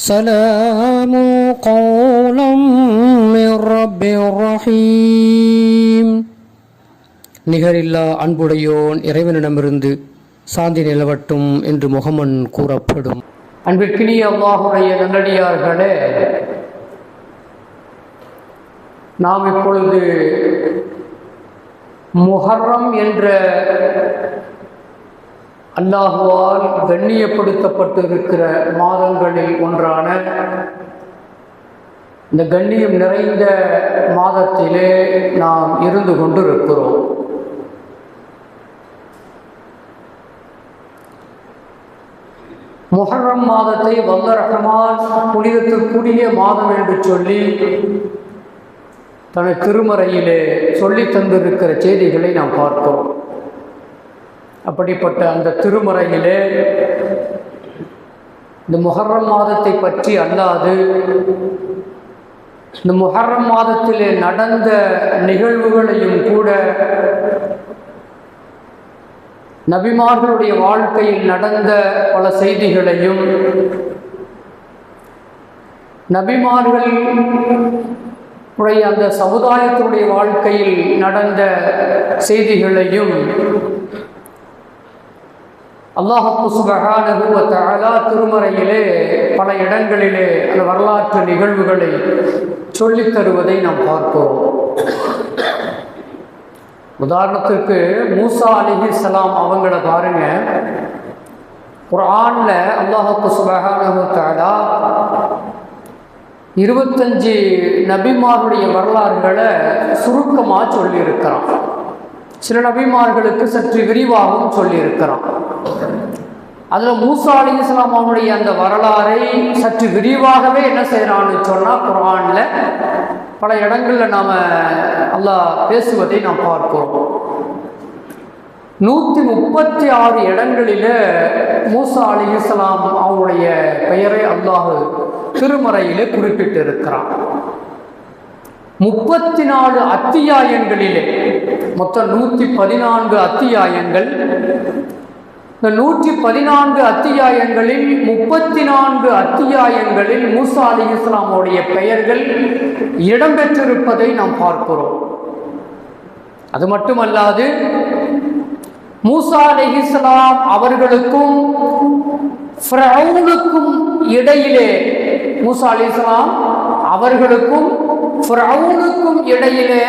سلام قولا من رب رحيم. நிகரில்லா அன்புடையோன் இறைவனிடமிருந்து சாந்தி நிலவட்டும் என்று முகமன் கூறப்படும். அன்பிற்கினிய அல்லாஹுடைய நல்லடியார்களே, நாம் இப்பொழுது முஹர்ரம் என்ற அல்லாஹுவால் கண்ணியப்படுத்தப்பட்டிருக்கிற மாதங்களில் ஒன்றான இந்த கண்ணியம் நிறைந்த மாதத்திலே நாம் இருந்து கொண்டிருக்கிறோம். முஹர்ரம் மாதத்தை வல்ல ரஹ்மான் புனிதத்திற்குரிய மாதம் என்று சொல்லி தனது திருமறையிலே சொல்லி தந்திருக்கிற செய்திகளை நாம் பார்க்கிறோம். அப்படிப்பட்ட அந்த திருமறையிலே இந்த முஹர்ரம் மாதத்தை பற்றி அல்லாது இந்த முஹர்ரம் மாதத்திலே நடந்த நிகழ்வுகளையும் கூட நபிமார்களுடைய வாழ்க்கையில் நடந்த பல செய்திகளையும் நபிமார்கள் அந்த சமுதாயத்தினுடைய வாழ்க்கையில் நடந்த செய்திகளையும் அல்லாஹ் சுப்ஹானஹு வ தஆலா திருமறையிலே பல இடங்களிலே அந்த வரலாற்று நிகழ்வுகளை சொல்லித் தருவதை நாம் பார்க்கிறோம். உதாரணத்திற்கு மூசா அலைஹிஸ்ஸலாம் அவங்கள பாருங்க, குர்ஆன்ல அல்லாஹ் சுப்ஹானஹு வ தஆலா 25 நபிமார்களுடைய வரலாறுகளை சுருக்கமாக சொல்லியிருக்கிறான். சில நபிமார்களுக்கு சற்று விரிவாகவும் சொல்லியிருக்கிறான். அதில் மூசா அலைஹிஸ்ஸலாம் அவனுடைய அந்த வரலாறை சற்று விரிவாகவே என்ன செய்கிறான்னு சொன்னால் குர்ஆனில் பல இடங்களில் நாம் அல்லாஹ் பேசுவதை நாம் பார்க்கிறோம். 136 இடங்களில் மூசா அலைஹிஸ்ஸலாம் அவனுடைய பெயரை அல்லாஹ் திருமறையிலே குறிப்பிட்டிருக்கிறான். 34 அத்தியாயங்களிலே, மொத்தம் 114 அத்தியாயங்கள். இந்த 114 அத்தியாயங்களில் 34 அத்தியாயங்களில் மூசா அலைஹிஸ்ஸலாமுடைய பெயர்கள் இடம்பெற்றிருப்பதை நாம் பார்க்கிறோம். அது மட்டுமல்லாது மூசா அலைஹிஸ்ஸலாம் அவர்களுக்கும் ஃபிரௌனுக்கும் இடையிலே, மூசா அலைஹிஸ்ஸலாம் அவர்களுக்கும் ஃபிரௌனுக்கும் இடையிலே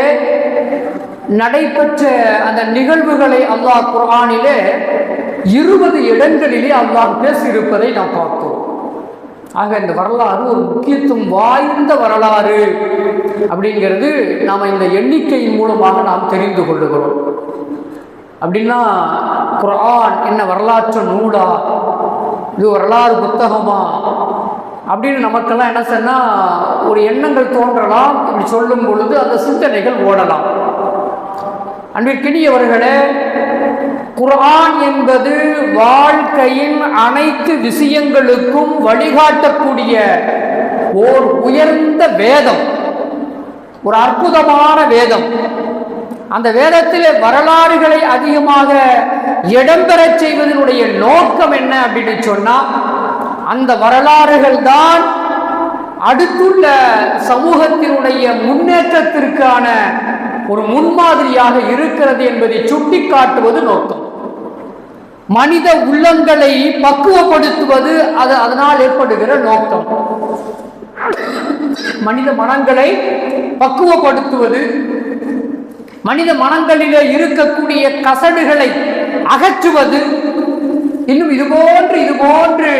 நடைபெற்ற அந்த நிகழ்வுகளை அல்லாஹ் குர்ஆனிலே 20 இடங்களிலே அல்லாஹ் பேசியிருப்பதை நாம் பார்த்தோம். ஆக இந்த வரலாறு ஒரு முக்கியத்துவம் வாய்ந்த வரலாறு அப்படிங்கிறது நாம் இந்த எண்ணிக்கையின் மூலமாக நாம் தெரிந்து கொள்ளுகிறோம். அப்படின்னா குர்ஆன் என்ன வரலாற்று நூலா, இது வரலாறு புத்தகமா அப்படின்னு நமக்கெல்லாம் என்ன சொன்னால் ஒரு எண்ணங்கள் தோன்றலாம். இப்படி சொல்லும் பொழுது அந்த சிந்தனைகள் ஓடலாம். அன்பிற்கினியவர்களே, குர்ஆன் என்பது வாழ்க்கையின் அனைத்து விஷயங்களுக்கும் வழிகாட்டக்கூடிய ஓர் உயர்ந்த வேதம், ஒரு அற்புதமான வேதம். அந்த வேதத்தில் வரலாறுகளை அதிகமாக இடம்பெறச் செய்வதனுடைய நோக்கம் என்ன அப்படின்னு சொன்னால், அந்த வரலாறுகள் தான் அடுத்துள்ள சமூகத்தினுடைய முன்னேற்றத்திற்கான ஒரு முன்மாதிரியாக இருக்கிறது என்பதை சுட்டிக்காட்டுவது நோக்கம். மனித உள்ளங்களை பக்குவப்படுத்துவது அதனால் ஏற்படுகிற நோக்கம். மனித மனங்களை பக்குவப்படுத்துவது, மனித மனங்களிலே இருக்கக்கூடிய கசடுகளை அகற்றுவது, இன்னும் இதுபோன்று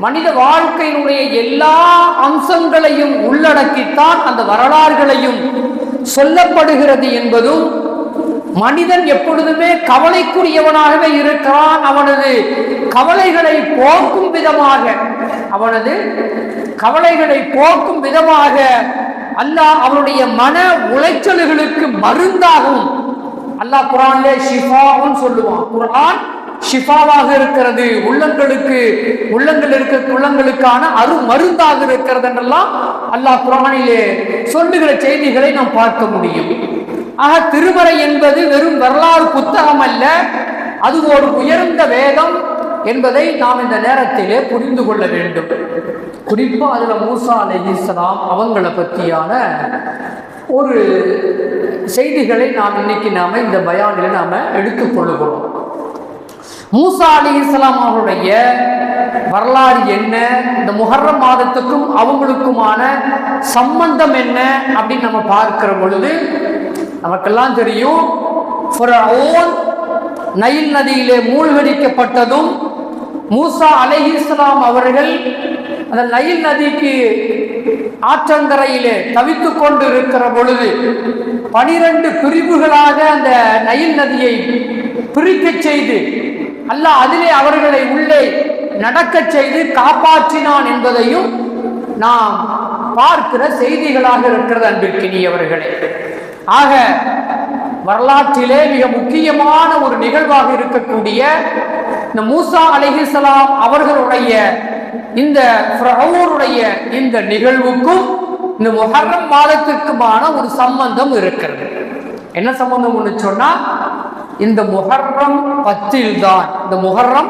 மனித வாழ்க்கையினுடைய எல்லா அம்சங்களையும் உள்ளடக்கித்தான் அந்த வரலாறுகளையும் சொல்லப்படுகிறது என்பதும், மனிதன் எப்பொழுதுமே கவலைக்குரியவனாகவே இருக்கிறான். அவனது கவலைகளை போக்கும் விதமாக அல்லாஹ் அவனுடைய மன உளைச்சல்களுக்கு மருந்தாகவும் அல்லாஹ் குர்ஆனிலே ஷிஃபாவும் சொல்லுவான். குர்ஆன் ஷிஃபாவாக இருக்கிறது, உள்ளங்களுக்கான மருந்தாக இருக்கிறது என்றெல்லாம் அல்லாஹ் குர்ஆனிலே சொல்லுகிற செய்திகளை நாம் பார்க்க முடியும். ஆக திருமறை என்பது வெறும் வரலாறு புத்தகம் அல்ல, அது ஒரு உயர்ந்த வேதம் என்பதை நாம் இந்த நேரத்திலே புரிந்து கொள்ள வேண்டும். குறிப்பாக அதில் மூசா அலைஹிஸ்ஸலாம் அவங்களை பற்றியான ஒரு செய்திகளை இன்னைக்கு இந்த பயானில் எடுத்துக்கொள்ளுகிறோம். மூசா அலைஹிஸ்ஸலாம் அவருடைய வரலாறு என்ன, இந்த முஹர்ரம் மாதத்துக்கும் அவங்களுக்குமான சம்பந்தம் என்ன அப்படின்னு நம்ம பார்க்கிற பொழுது நமக்கெல்லாம் தெரியும். ஃபிரௌன் நைல் நதியிலே மூழ்கடிக்கப்பட்டதும் மூசா அலைஹிஸ்ஸலாம் அவர்கள் அந்த நைல் நதிக்கு ஆற்றங்கரையிலே தவித்துக் கொண்டு இருக்கிற பொழுது 12 பிரிவுகளாக அந்த நைல் நதியை பிரிக்க செய்து அல்லாஹ் அதிலே அவர்களை உள்ளே நடக்க செய்து காப்பாற்றினான் என்பதையும் நாம் பார்க்கிற செய்திகளாக இருக்கிறது அன்பிற்கினியவர்களே. ஆக வரலாற்றிலே மிக முக்கியமான ஒரு நிகழ்வாக இருக்கக்கூடிய இந்த மூசா அலைஹிஸ்ஸலாம் அவர்களுடைய இந்த ஃபிரௌனுடைய இந்த நிகழ்வுக்கும் இந்த முஹர்ரம் மாதத்திற்குமான ஒரு சம்பந்தம் இருக்கிறது. என்ன சம்பந்தம் சொன்னா, இந்த முஹர்ரம் 10 தான், இந்த முஹர்ரம்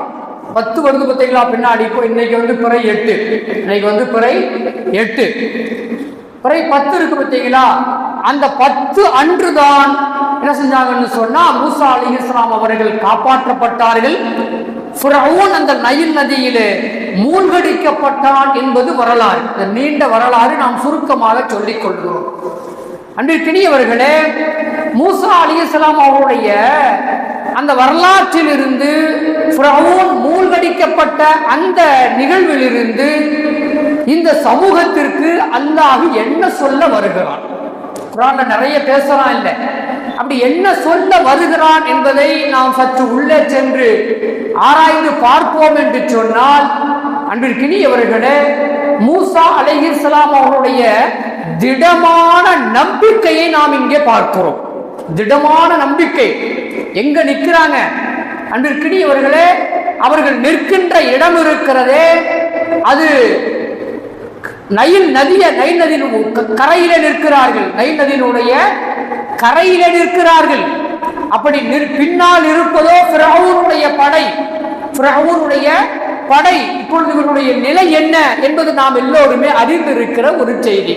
10 வருது பார்த்தீங்களா பின்னாடி. இப்போ இன்னைக்கு பிறை 8, இன்னைக்கு பிறை 8, பிறை 10 இருக்கு பார்த்தீங்களா. அந்த 10 அன்றுதான் என்ன செஞ்சாங்கன்னு சொன்னா, மூசா அலைஹிஸ்ஸலாம் அவர்கள் காப்பாற்றப்பட்டார்கள். ஃபிரௌன் அந்த நைல் நதியிலே மூழ்கடிக்கப்பட்டான் என்பது வரலாறு. இந்த நீண்ட வரலாறு நாம் சுருக்கமாக சொல்லிக் கொள்கிறோம். அன்பிற்கினியவர்களே, மூசா அலைஹிஸ்ஸலாம் அவருடைய அந்த வரலாற்றில் இருந்து ஃபிரௌன் மூழ்கடிக்கப்பட்ட அந்த நிகழ்விலிருந்து இந்த சமூகத்திற்கு அல்லாஹ் என்ன சொல்ல வருகிறான்? குர்ஆன்ல நிறைய பேசலாம் இல்லை, அப்படி என்ன சொல்ல வருகிறான் என்பதை நாம் சற்று உள்ளே சென்று ஆராய்ந்து பார்ப்போம் என்று சொன்னால், அன்பிற்கினியவர்களே, மூசா அலைஹிஸ்ஸலாம் அவருடைய திடமான நம்பிக்கையை நாம் இங்கே பார்க்கிறோம். திடமான நம்பிக்கை எங்க நிற்கிறாங்க அன்பிற்கினியவர்களே? அவர்கள் நிற்கின்ற இடம் இருக்கிறதே, அது நைல் நதியின் கரையில நிற்கிறார்கள். நைல் நதியினுடைய கரையில நிற்கிறார்கள். அப்படி பின்னால் இருப்பதோ ஃபிரௌனுடைய படை. ஃபிரௌனுடைய படை. இப்பொழுது இவருடைய நிலை என்ன என்பது நாம் எல்லோருமே அறிந்திருக்கிற ஒரு செய்தி.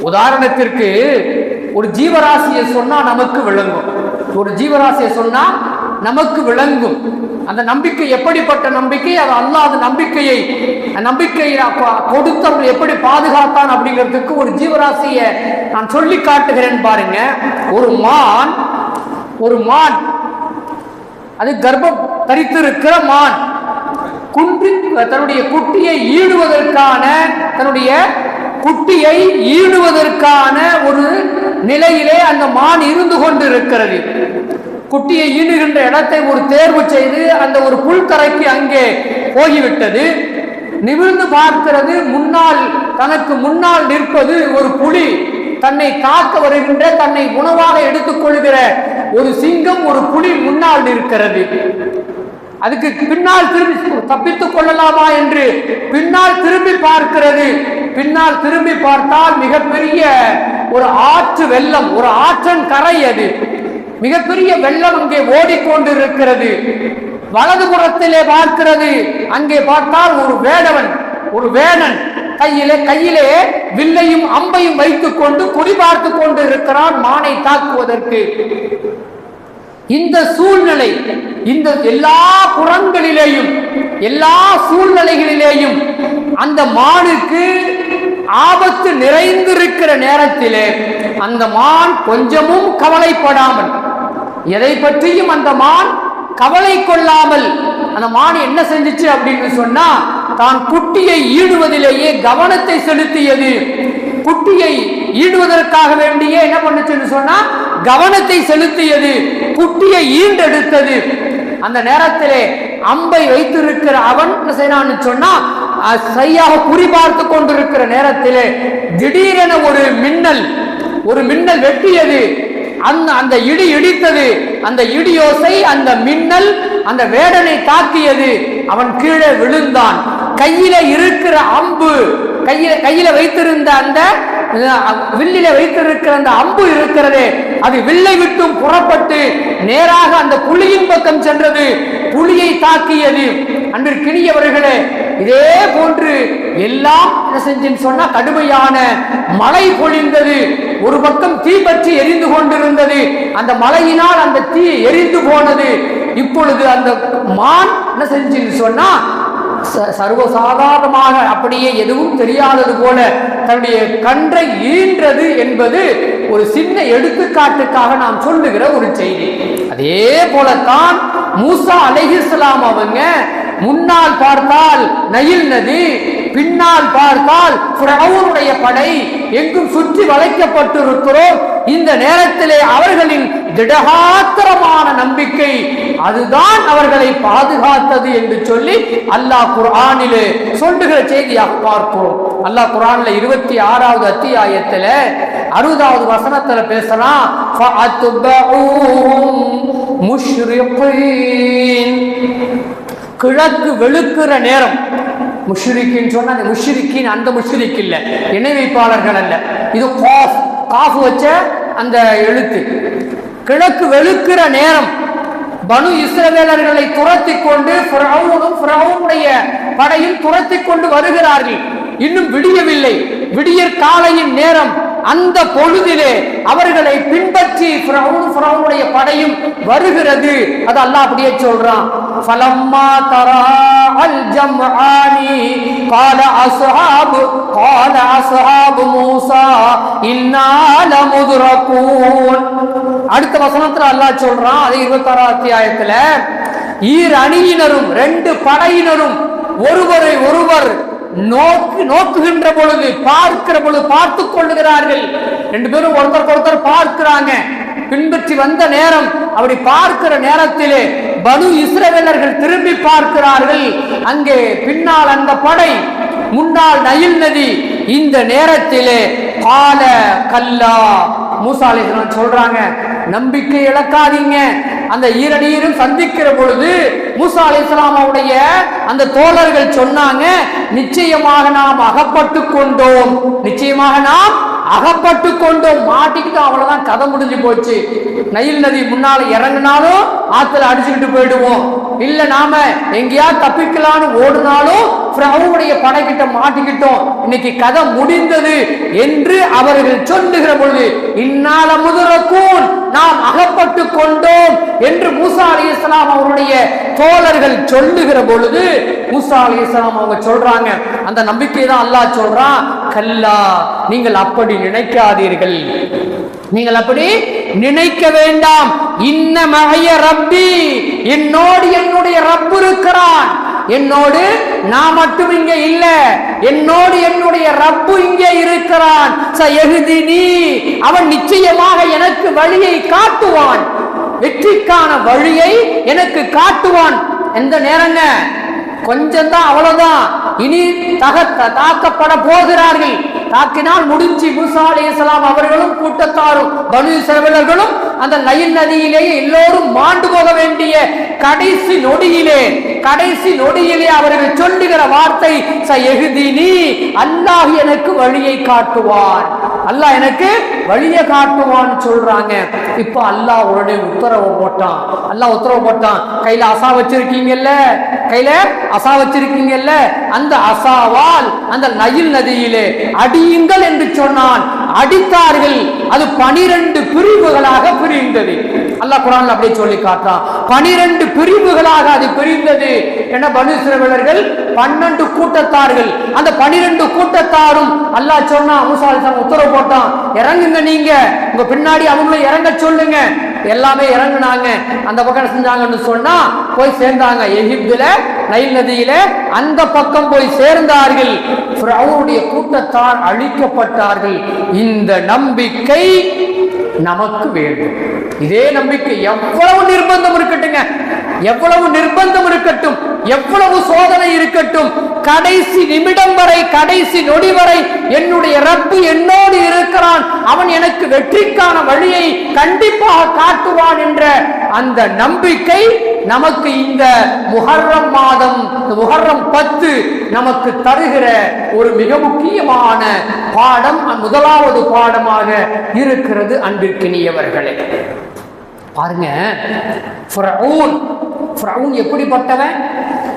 உதாரணத்திற்கு ஒரு ஜீவராசியை சொன்னா நமக்கு விளங்கும். ஒரு ஜீவராசியை சொன்னா நமக்கு விளங்கும். அந்த நம்பிக்கை எப்படிப்பட்ட நம்பிக்கை, அது அல்லாஹ் அந்த நம்பிக்கையை கொடுத்தவர்கள் எப்படி பாதுகாத்தான் அப்படிங்கிறதுக்கு ஒரு ஜீவராசியை நான் சொல்லி காட்டுகிறேன் பாருங்க. ஒரு மான் அது கர்ப்பம் தரித்திருக்கிற மான் தன்னுடைய குட்டியை ஈடுவதற்கான ஒரு நிலையிலே அந்த மான் இருந்து கொண்டு இருக்கிறது. குட்டியை ஈடுகின்ற இடத்தை ஒரு தேர்வு செய்து அந்த ஒரு புல்கரைக்கு அங்கே போய்விட்டது. நிமிர்ந்து பார்க்கிறது, தனக்கு முன்னால் நிற்பது ஒரு புலி. தன்னை காக்க வருகின்ற, தன்னை உணவாக எடுத்துக்கொள்கிற ஒரு சிங்கம், ஒரு புலி முன்னால் நிற்கிறது. அதுக்கு பின்னால் திரும்பி தப்பித்துக் கொள்ளலாமா என்று பின்னால் திரும்பி பார்க்கிறது. பின்னால் திரும்பி பார்த்தால் மிகப்பெரிய ஒரு ஆற்று வெள்ளம், ஒரு ஆற்றன் கரை. அது மிகப்பெரிய வெள்ளம் அங்கே ஓடிக்கொண்டிருக்கிறது. வலதுபுறத்திலே பார்க்கிறது, அங்கே பார்த்தால் ஒரு வேடன் கையிலே வில்லையும் அம்பையும் வைத்துக் கொண்டு குறிபார்த்து கொண்டு இருக்கிறான் மானை தாக்குவதற்கு. இந்த சூழ்நிலை, இந்த எல்லா புறங்களிலேயும் எல்லா சூழ்நிலைகளிலேயும் அந்த மானுக்கு ஆபத்து நிறைந்திருக்கிற நேரத்திலே அந்த மான் கொஞ்சமும் கவலைப்படாமல், எதை பற்றியும் அந்த மான் கவலை கொள்ளாமல், அந்த மான் என்ன செஞ்சிச்சு அப்படின்னு சொன்னா, தான் குட்டியை ஈடுவதிலேயே கவனத்தை செலுத்தியது. குட்டியை ஈடுவதற்காக வேண்டியே என்ன பண்ணுச்சுன்னு சொன்னா கவனத்தை செலுத்தியது. குட்டியை ஈண்டெடுத்தது. அந்த நேரத்திலே அம்பை வைத்திருக்கிற அவன் என்ன செய்யறான்னு சொன்னா, சரியாக குறிபார்த்து கொண்டிருக்கிற நேரத்திலே திடீரென ஒரு மின்னல் வெட்டியது. அந்த இடி இடித்தது. அந்த இடியோசை, அந்த மின்னல் அந்த வேடனை தாக்கியது. அவன் கீழே விழுந்தான். கையில இருக்கிற அம்பு, கையில வைத்திருந்த அந்த வில்லில வைத்திருக்கிற அந்த அம்பு இருக்கிறது, அது வில்லை விட்டும் புறப்பட்டு நேராக அந்த புலியின் பக்கம் சென்றது, புலியை தாக்கியது. அன்பிற்கினியவர்களே, இதே போன்று எல்லாம் என்ன செஞ்சுன்னு சொன்னா கடுமையான மழை பொழிந்தது. ஒரு பக்கம் தீ பற்றி எரிந்து கொண்டிருந்தது, அந்த மழையினால் அந்த தீ எரிந்து போனது. இப்பொழுது அந்த மான் என்ன செஞ்சுன்னு சொன்னா சர்வசாதாரணமாக அப்படியே எதுவும் தெரியாதது போல தன்னுடைய கன்றை ஈன்றது என்பது ஒரு சின்ன எடுத்துக்காட்டுக்காக நாம் சொல்லுகிற ஒரு செய்தி. அதே போலத்தான் மூசா அலைஹிஸ்ஸலாம் அவங்க முன்னால் பார்த்தால் நைல் நதி, பின்னால் பார்த்தால் ஃபிரௌனுடைய படை, எங்கும் சுற்றி வளைக்கப்பட்டிருக்கிறோம். இந்த நேரத்திலே அவர்களின் திடகாத்திரமான நம்பிக்கை அதுதான் அவர்களை பாதுகாத்தது என்று சொல்லி அல்லாஹ் குர்ஆனிலே சொல்லுகிற செய்தியாக பார்க்கிறோம். அல்லாஹ் குர்ஆன்ல 26வது அத்தியாயத்துல 60வது வசனத்துல பேசலாம், கிழக்கு வெளுக்கிற நேரம். முஷ்ரிக்கின் சொன்னா அந்த முஷ்ரிக்கின் அந்த முஷ்ரிக் இல்ல, இணை வைப்பாளர்கள் அல்ல, இது காஃப் வச்ச அந்த எழுத்து. கிழக்கு வெளுக்கிற நேரம் பனு இஸ்ரவேலர்களை துரத்தி கொண்டு ஃபிரௌனுடைய படையில் துரத்தி கொண்டு வருகிறார்கள். இன்னும் விடியவில்லை, விடியற் காலையின் நேரம். அந்த பொழுதிலே அவர்களை பின்பற்றி ஃபிரௌனுடைய படையும் வருகிறது. அது அல்லாஹ் அப்படியே சொல்றான், ஃபலம்மா தராஅல் ஜம்ஆனி قال اصحاب موسى إنا لمدركون. அடுத்த வசனத்துல அல்லாஹ் சொல்றான், அது 26வது அத்தியாயத்துல, ஈர் அணியினரும் ரெண்டு படையினரும் ஒருவரை ஒருவர் நோக்குகின்ற பொழுது, பார்க்கிற பொழுது பார்த்து கொள்ளுகிறார்கள். ரெண்டு பேரும் ஒருத்தருக்கு ஒருத்தர் பார்க்கிறாங்க. பின்பற்றி வந்த நேரம், அப்படி பார்க்கிற நேரத்திலே பனு இஸ்ரவேலர்கள் திரும்பி பார்க்கிறார்கள். அங்கே பின்னால் அந்த படை, முன்னால் நைல் நதி. இந்த நேரத்திலே கால கல்லா, மூசா அலைஹிஸ்ஸலாம் சொல்றாங்க, நம்பிக்கை இழக்காதீங்க. அந்த ஈரடியரும் சந்திக்கிற பொழுது மூசா அலைஹிஸ்ஸலாம் அவருடைய அந்த தோழர்கள் சொன்னாங்க, நிச்சயமாக நாம் அகப்பட்டு கொண்டோம், நிச்சயமாக நாம் அகப்பட்டு கொண்டோம், மாட்டிக்கிட்டோம், அவ்வளவுதான், கதை முடிஞ்சு போச்சு. நைல் நதி முன்னால இறங்கினாலும் ஆத்துல அடிச்சுக்கிட்டு போயிடுவோம், இல்ல நாம எங்கேயாவது தப்பிக்கலான்னு ஓடுனாலும் ஃபிரௌனுடைய படைக்கிட்ட மாட்டிக்கிட்டோம், இன்னைக்கு கதை முடிந்தது என்று அவர்கள் சொல்லுகிற பொழுது, இன்னால முதரக்கூன், நாம் அகப்பட்டு கொண்டோம் என்று மூசா அலைஹிஸ்ஸலாம் அவருடைய தோழர்கள் சொல்லுகிற பொழுது மூசா அலைஹிஸ்ஸலாம் அவங்க சொல்றாங்க, அந்த நம்பிக்கை தான் அல்லாஹ் சொல்றான், கல்லா, நீங்கள் அப்படி நினைக்காதீர்கள், நீங்கள் அப்படி நினைக்க வேண்டாம். இன்ன மஅய ரப்பி, என்னோடு என்னுடைய ரப்பு இருக்கிறான், என்னோடு நான் மட்டும் இங்கே இல்ல, என்னோடு என்னுடைய ரப்பு இங்கே இருக்கிறான். சயஹ்தினி, அவன் நிச்சயமாக எனக்கு வழியை காட்டுவான், வெற்றிக்கான வழியை எனக்கு காட்டுவான். எந்த நேரங்க, கொஞ்சம் தான், அவ்வளவுதான், இனி தாக்கப்பட போகிறார்கள். தாக்கினால் முடிஞ்சு. மூசா அலைஹிஸ்ஸலாம் அவர்களும் கூட்டத்தாரும் பனு இஸ்ரவேலர்களும் அந்த நைல் நதியிலேயே எல்லோரும் மாண்டு போக வேண்டிய கடைசி நொடியிலே அவர்கள் சொல்லுகிற வார்த்தை, சயஹ்தினி, அல்லாஹ் எனக்கு வழியை காட்டுவான், அல்லாஹ் எனக்கு வழியை காட்டுவான்னு சொல்றாங்க. இப்ப அல்லாஹ் உடனே உத்தரவு போட்டான். கையில அசா வச்சிருக்கீங்கல்ல, அந்த அசாவால் அந்த நைல் நதியிலே அடியுங்கள் என்று சொன்னான். அடித்தார்கள். அது 12 பிரிவுகளாக பிரிந்தது. அல்லாஹ் குர்ஆன்ல அப்படியே சொல்லி காட்டுறான், 12 பிரிவுகளாக அது பிரிந்தது. என பனு இஸ்ரவேலர்கள் 12 கூட்டத்தார்கள். அந்த 12 கூட்டத்தாரும் அல்லாஹ் சொன்னா, மூசா அலைஹிஸ்ஸலாம் உத்தரவு போட்டான், இறங்குங்க, நீங்க உங்க பின்னாடி அவங்களும் இறங்க சொல்லுங்க. எல்லாமே இறங்குனாங்க. அந்த பக்கம் செஞ்சாங்கன்னு சொன்னா போய் சேர்ந்தாங்க எகிப்துல, நைல் நதியில அந்த பக்கம் போய் சேர்ந்தார்கள். ஃபிரௌனுடைய கூட்டத்தார் அழிக்கப்பட்டார்கள். இந்த நம்பிக்கை நமக்கு வேண்டும். இதே நம்பிக்கை, எவ்வளவு நிர்பந்தம் இருக்கட்டுங்க, எவ்வளவு நிர்பந்தம் இருக்கட்டும், எவ்வளவு சோதனை இருக்கட்டும், கடைசி நிமிடம் வரை, கடைசி நொடி வரை என்னுடைய ரப்பு என்னோடு இருக்கிறான், அவன் எனக்கு வெற்றிக்கான வழியை கண்டிப்பாக காட்டுவான் என்ற அந்த நம்பிக்கை நமக்கு இந்த முஹர்ரம் மாதம், முஹர்ரம் 10 நமக்கு தருகிற ஒரு மிக முக்கியமான பாடம், முதலாவது பாடமாக இருக்கிறது. அன்பிற்கினியவர்களே, பாருங்க, ஃபிரௌன் எப்படிப்பட்டவன்?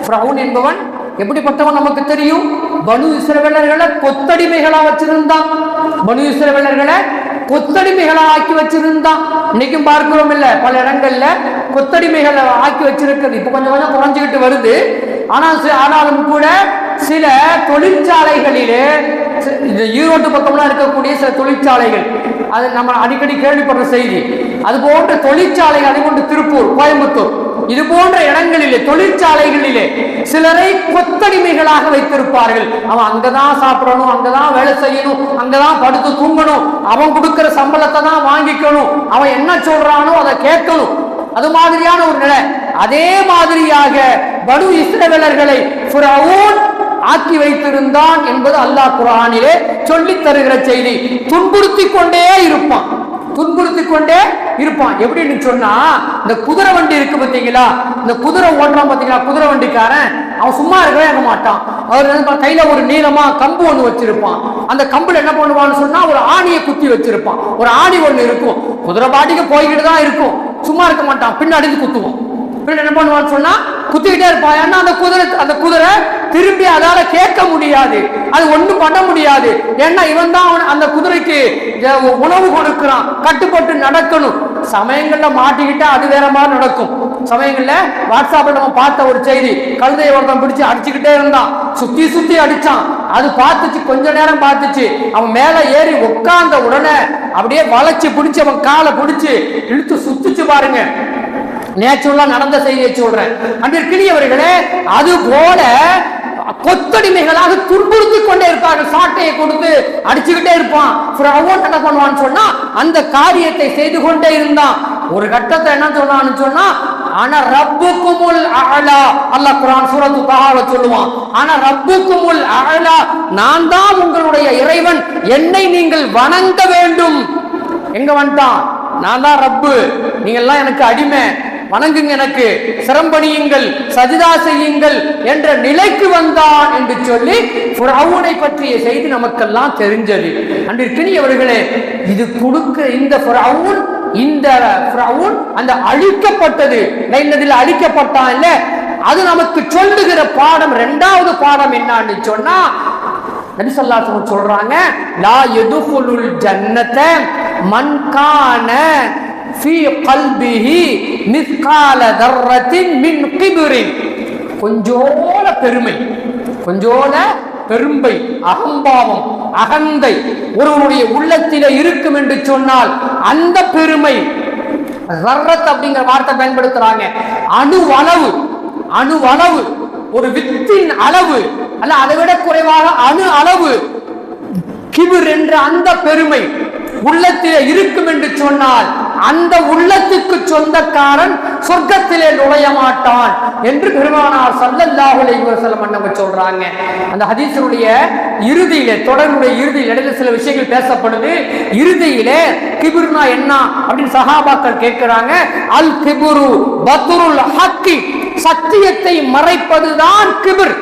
ஃபிரௌன் என்பவன் எப்படிப்பட்டவன் நமக்கு தெரியும். பனு இஸ்ரவேலர்களை கொத்தடிமைகளா வச்சிருந்தான். பனு இஸ்ரவேலர்களை கொத்தடிமைகளா ஆக்கி வச்சிருந்தான். இன்னைக்கும் பார்க்கிறோம் இல்ல, பல இடங்கள்ல கொத்தடிமைகளை ஆக்கி வச்சிருக்கிறது இப்ப கொஞ்சம் கொஞ்சம் குறைஞ்சுக்கிட்டு வருது. ஆனாலும் கூட சில தொழிற்சாலைகளிலே, ஈரோட்டு பக்கம்லாம் இருக்கக்கூடிய சில தொழிற்சாலைகள், அது நம்ம அடிக்கடி கேள்விப்படுற செய்தி, அது போன்ற தொழிற்சாலைகள், அது போன்று திருப்பூர், கோயம்புத்தூர், இது போன்ற இடங்களிலே, தொழிற்சாலைகளிலே சிலரை கொத்தடிமைகளாக வைத்திருப்பார்கள். அவன் அங்கதான் சாப்பிடணும், அங்கதான் வேலை செய்யணும், அங்கதான் படுத்து தூங்கணும், அவன் கொடுக்கிற சம்பளத்தை தான் வாங்கிக்கணும், அவன் என்ன சொல்றானோ அதை கேட்கணும். அது மாதிரியான ஒரு நிலை. அதே மாதிரியாக பனு இஸ்ரவேலர்களை ஃபிரௌன் ஆக்கி வைத்திருந்தான் என்பது அல்லாஹ் குர்ஆனிலே சொல்லித் தருகிற செய்தி. துன்புறுத்தி கொண்டே இருப்பான், துன்புறுத்தி கொண்டே இருப்பான். எப்படின்னு சொன்னா, இந்த குதிரை வண்டி இருக்கு பாத்தீங்களா, இந்த குதிரை ஓட்டுறான் பாத்தீங்களா, குதிரை வண்டிக்காரன் அவன் சும்மா இருக்கவே இருக்க மாட்டான். அவர் கையில ஒரு நீளமா கம்பு ஒண்ணு வச்சிருப்பான். அந்த கம்புல என்ன பண்ணுவான்னு சொன்னா, ஒரு ஆணியை குத்தி வச்சிருப்பான். ஒரு ஆணி ஒண்ணு இருக்கும், குதிரை பாட்டிக்கு போய்கிட்டு தான் இருக்கும், சும்மா இருக்க மாட்டான், பின்னாடி குத்துவான். என்ன பண்ணுவான்னு சொன்னா குத்திக்கிட்டே இருப்பான். ஏன்னா அந்த குதிரை திரும்பி அதால கேட்க முடியாது, அது ஒண்ணும் பண்ண முடியாது. ஏன்னா இவன் தான் அந்த குதிரைக்கு உணவு கொடுக்கிறான், கட்டுப்பட்டு நடக்கணும். சமயங்கள்ல மாட்டிக்கிட்டா அது வேற மாதிரி நடக்கும். சமயங்கள்ல வாட்ஸ்அப்ல நம்ம பார்த்த ஒரு செய்தி, கழுதையை ஒருத்தன் பிடிச்சு அடிச்சுக்கிட்டே இருந்தான், சுத்தி சுத்தி அடிச்சான். அது பார்த்துச்சு, கொஞ்ச நேரம் பார்த்துச்சு, அவன் மேல ஏறி உட்கார்ந்த உடனே அப்படியே வளைச்சு பிடிச்சு அவன் காலை பிடிச்சு இழுத்து சுத்திச்சு. பாருங்க, நேச்சுரலா நடந்த செய்தியை சொல்றேன். அன்பிற்கினியவர்களே, அது போல கொத்தடிமைகளாக துன்புறுத்தி கொண்டே இருப்பார்கள். சாட்டையை கொடுத்து அடிச்சுக்கிட்டே இருப்பான். என்ன பண்ணுவான்னு சொன்னா, அந்த காரியத்தை செய்து கொண்டே இருந்தான். ஒரு கட்டத்தை என்ன சொன்னான்னு சொன்னா, ஆனா ரப்புக்குமுல் அஅலா, அல்லாஹ் குர்ஆன் சூரத்து தஹால சொல்லுவான், ஆனா ரப்புக்குமுல் அஅலா, நான் தான் உங்களுடைய இறைவன், என்னை நீங்கள் வணங்க வேண்டும். எங்க வந்துட்டான்? நான் தான் ரப்பு, நீங்க எல்லாம் எனக்கு அடிமை, வணங்குங்க, எனக்கு சிரம்பணியுங்கள், சஜிதா செய்யுங்கள் என்ற நிலைக்கு வந்தான் என்று சொல்லி ஃபிரௌனை பற்றிய செய்தி நமக்கெல்லாம் தெரிஞ்சது. அன்பிற்கினியவர்களே, இது கொடுக்க இந்த ஃபிரௌன் அந்த அழிக்கப்பட்டது, அழிக்கப்பட்டான் இல்ல, அது நமக்கு சொல்லுகிற பாடம். இரண்டாவது பாடம் என்னன்னு சொன்னா, நபி ஸல்லல்லாஹு அலைஹி வஸல்லம் சொல்றாங்க, லா யதுகுலுல் ஜன்னத மன் கான ஃபீ கல்பிஹி மிஸ்கால தர்ரத்தின் மின் கிப்ரின். கொஞ்சோல பெருமை, கொஞ்சோல பெரும்பை, அகம்பாவம், அகந்தை ஒருவனுடைய உள்ளத்திலே இருக்கும் என்று சொன்னால், அந்த பெருமை, தர்ரத் அப்படிங்கிற வார்த்தை பயன்படுத்துறாங்க, அணுவளவு, அணுவளவு, ஒரு வித்தின் அளவு அல்ல, அதை விட குறைவாக அணு அளவு கிபிர் என்ற அந்த பெருமை உள்ளத்திலே இருக்கும் என்று சொன்னால், அந்த உள்ளத்துக்கு சொந்தக்காரன் சொர்க்கத்திலே நுழைய மாட்டான் என்று பெருமானார் ஸல்லல்லாஹு அலைஹி வஸல்லம் அன்னவங்க சொல்றாங்க. அந்த ஹதீஸுடைய இறுதியிலே, தொடருடைய இறுதியில் இடையில சில விஷயங்கள் பேசப்படுது. இறுதியிலே கிபிர்னா என்ன அப்படின்னு சஹாபாக்கள் கேட்கிறாங்க. அல் கிபுரு பத்ருல் ஹக்கி, சத்தியத்தை மறைப்பதுதான் கிபிர்,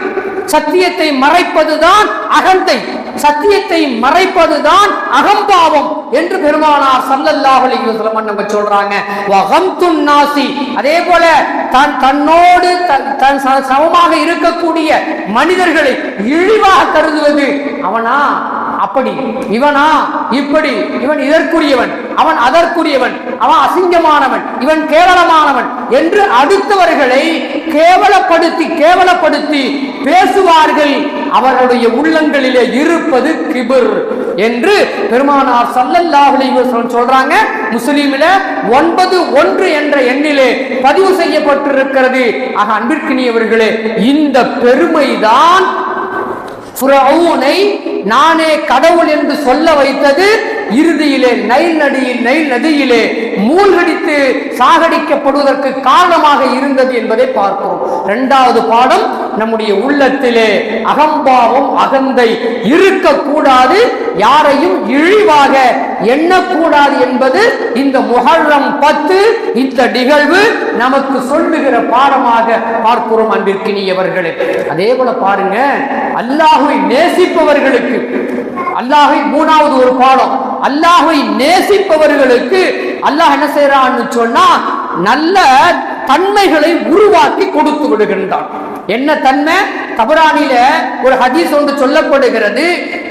சத்தியத்தை மறைப்பதுதான் அகந்தை, சத்தியத்தை மறைப்பதுதான் அகம்பாவம் என்று பெருமானார் ஸல்லல்லாஹு அலைஹி வஸல்லம் அவங்க சொல்றாங்க. வகம்துன் நாசி, அதே போல தன்னோடு தன் சமமாக இருக்கக்கூடிய மனிதர்களை இழிவாக கருதுவது, அவனா அப்படி, இவனா இப்படி, இவன் இதற்குரியவன், அவன் அதற்குரியவன், அவன் அசிங்கமானவன், இவன் கேவலமானவன் என்று அடுத்தவர்களை கேவலப்படுத்தி கேவலப்படுத்தி பேசுவார்கள். அவர்களுடைய உள்ளங்களிலே இருப்பது கிபிர் என்று பெருமானார் ஸல்லல்லாஹு அலைஹி வஸல்லம் சொல்றாங்க. முஸ்லிமிலே 9:1 என்ற எண்ணிலே பதிவு செய்யப்பட்டிருக்கிறது. ஆக அன்பிற்கினியவர்களே, இந்த பெருமைதான் ஃபிரௌனை நானே கடவுள் என்று சொல்ல வைத்தது. இறுதியிலே நைல் நதியிலே மூழ்கடித்து சாகடிக்கப்படுவதற்கு காரணமாக இருந்தது என்பதை பார்க்கிறோம். இரண்டாவது பாடம், நம்முடைய உள்ளத்திலே அகம்பாவம் அகந்தை இருக்கக்கூடாது, யாரையும் இழிவாக எண்ணக்கூடாது என்பது இந்த முஹர்ரம் 10 இந்த நிகழ்வு நமக்கு சொல்லுகிற பாடமாக பார்க்கிறோம். அன்பிற்கினியவர்களே, அதே போல பாருங்க, அல்லாஹ்வை நேசிப்பவர்களுக்கு, அல்லாஹ்வை மூணாவது ஒரு பாடம், அல்லாஹ்வை நேசிப்பவர்களுக்கு அல்லாஹ் என்ன செய்யறான்னு சொன்னா நல்ல தன்மைகளை உருவாக்கி கொடுத்து விடுகின்றான். என்ன தன்மை? தபரானில ஒரு ஹதீஸ் ஒன்று சொல்லப்படுகிறது.